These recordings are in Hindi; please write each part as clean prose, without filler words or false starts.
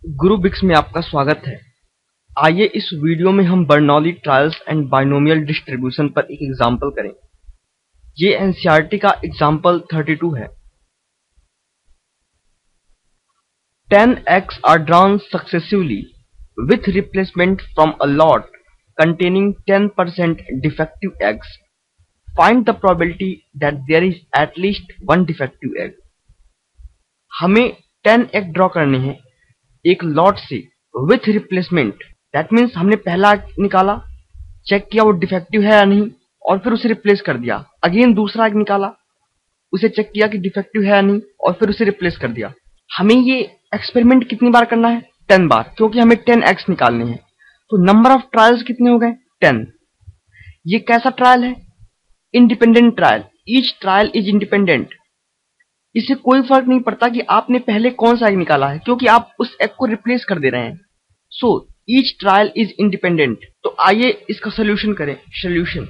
गुरु बिक्स में आपका स्वागत है। आइए इस वीडियो में हम Bernoulli trials and binomial distribution पर एक एग्जाम्पल करें। ये एनसीईआरटी का एग्जाम्पल 32 है। 10 eggs are drawn successively with replacement from a lot containing 10% defective eggs. Find the probability that there is at least one defective egg. हमें 10 एग ड्रॉ करने हैं एक लॉट से विथ रिप्लेसमेंट। दैट मीन्स हमने पहला एग निकाला, चेक किया वो डिफेक्टिव है या नहीं, और फिर उसे रिप्लेस कर दिया। अगेन दूसरा एग निकाला, उसे चेक किया कि डिफेक्टिव है या नहीं, और फिर उसे रिप्लेस कर दिया। हमें ये एक्सपेरिमेंट कितनी बार करना है? 10 बार, क्योंकि हमें 10 एग्स निकालने हैं। तो नंबर ऑफ ट्रायल्स कितने हो गए? 10। ये कैसा ट्रायल है? Independent trial. Each trial is independent. इससे कोई फर्क नहीं पड़ता कि आपने पहले कौन सा एग निकाला है, क्योंकि आप उस एग को रिप्लेस कर दे रहे हैं। So each trial is independent. तो आइए इसका सोल्यूशन करें। सोल्यूशन,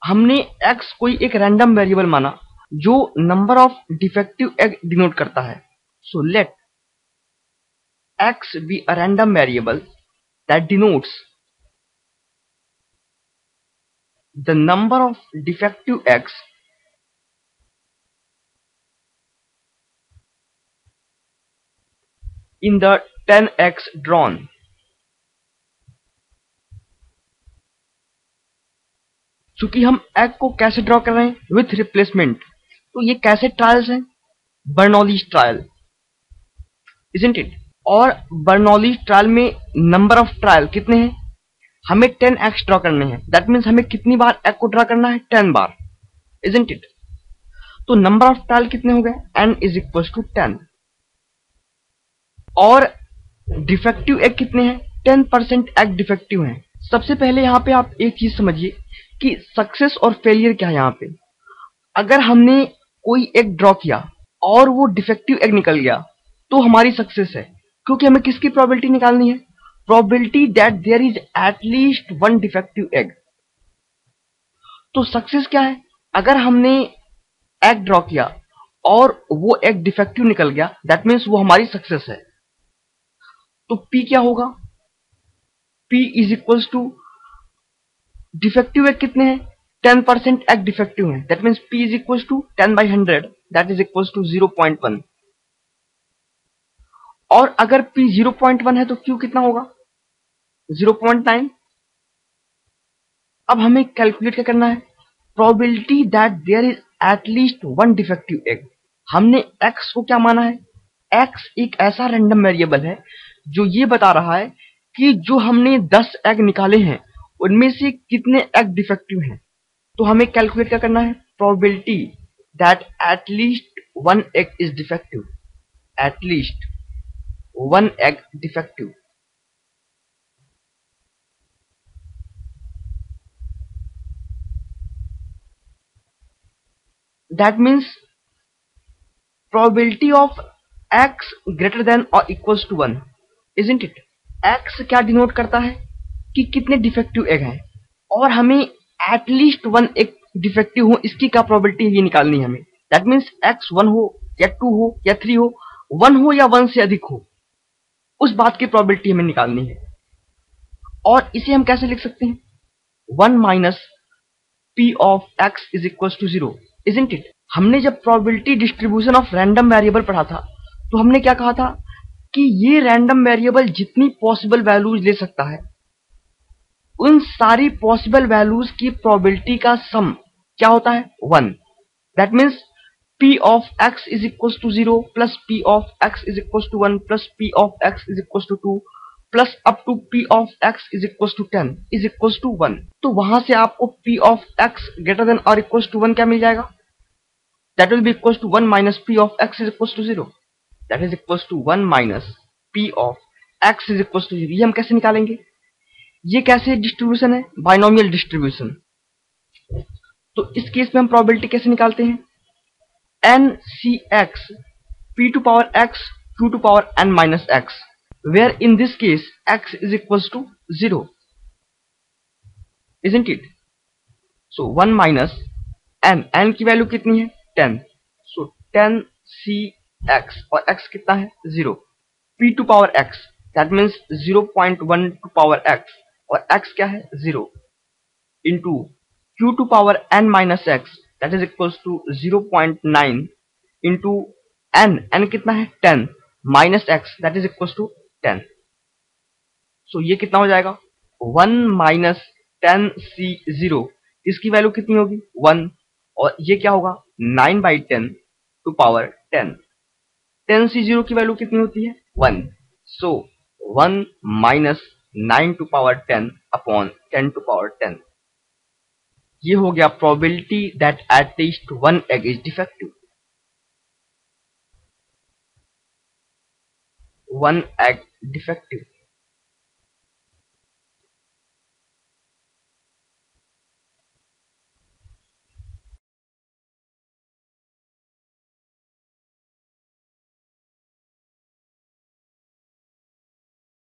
हमने x कोई एक रैंडम वेरिएबल माना जो number of defective egg denote करता है। So let x be a random variable that denotes the number of defective eggs in the 10 eggs drawn. चूंकि हम एग को कैसे ड्रॉ कर रहे हैं? With replacement. तो ये कैसे ट्रायल्स हैं? Bernoulli's trial, isn't it? और बर्नौलीज ट्रायल में नंबर ऑफ ट्रायल कितने हैं? हमें 10 एग्स ड्रॉ करने हैं। दैट मीन्स हमें कितनी बार एग को ड्रॉ करना है? 10 बार, इजंट इट? तो नंबर ऑफ ट्रायल कितने हो गए? n is equal to 10। और डिफेक्टिव एग कितने हैं? 10% एग डिफेक्टिव हैं। सबसे पहले यहां पे आप एक चीज समझिए कि सक्सेस और फेलियर क्या है। यहां पे अगर हमने कोई एग ड्रॉ किया और वो डिफेक्टिव एग निकल गया तो हमारी सक्सेस है, क्योंकि हमें किसकी प्रोबेबिलिटी निकालनी है? Probability that there is at least one defective egg. तो सक्सेस क्या है? अगर हमने एग ड्रॉ किया और वो एग डिफेक्टिव निकल गया, दैट मीन्स वो हमारी सक्सेस है। तो P क्या होगा? P is equal to defective egg कितने हैं? 10% एग डिफेक्टिव है। That means P is equal to 10/100, that is equal to 0.1। और अगर P 0.1 है तो Q कितना होगा? 0.9। अब हमें कैलकुलेट क्या करना है? Probability that there is at least one defective egg. हमने x को क्या माना है? x एक ऐसा रैंडम वेरिएबल है जो ये बता रहा है कि जो हमने 10 एग निकाले हैं उनमें से कितने एग डिफेक्टिव हैं। तो हमें कैलकुलेट क्या करना है? Probability that at least one egg is defective. At least one egg defective. That means probability of x greater than और equals to 1, isn't it? x क्या डिनोट करता है? कि कितने डिफेक्टिव एग हैं, और हमें एटलीस्ट वन एग डिफेक्टिव हो, इसकी क्या प्रोबेबिलिटी ये निकालनी है हमें। दैट मीन्स x 1 हो या 2 हो या 3 हो, 1 हो या 1 से अधिक हो, उस बात की प्रोबेबिलिटी हमें निकालनी है। और इसे हम कैसे लिख सकते हैं? 1 minus P of x is equal to 0, isn't it? हमने जब probability distribution of random variable पढ़ा था तो हमने क्या कहा था कि ये रैंडम वेरिएबल जितनी पॉसिबल वैल्यूज ले सकता है उन सारी पॉसिबल वैल्यूज की प्रोबेबिलिटी का सम क्या होता है? 1। That means P of x is equal to 0 plus P of x is equal to 1 plus P of x is equal to 2 plus up to P of x is equal to 10 is equal to 1। तो वहां से आपको P of x greater than और इक्वल टू 1 क्या मिल जाएगा? That will be equals to 1 minus P of x is equals to 0. That is equals to 1 minus P of x is equals to 0. ये हम कैसे निकालेंगे? ये कैसे डिस्ट्रीब्यूशन है? Binomial distribution. तो इस केस में हम प्रोबेबिलिटी कैसे निकालते हैं? n c x p to power x q to power n minus x, where in this case x is equals to 0, isn't it? So 1 minus n की वैल्यू कितनी है? 10. So 10 c x और x कितना है 0, p to power x that means 0.1 to power x और x क्या है 0 into q to power n minus x that is equals to 0.9 into n कितना है 10 minus x that is equals to 10। So ये कितना हो जाएगा 1 माइनस 10c0, इसकी वैल्यू कितनी होगी 1 और ये क्या होगा 9/10 टू पावर 10। 10c0 की वैल्यू कितनी होती है 1, so 1 minus 9 to power 10 upon 10 to power 10। ये हो गया probability that at least one egg is defective. One egg defective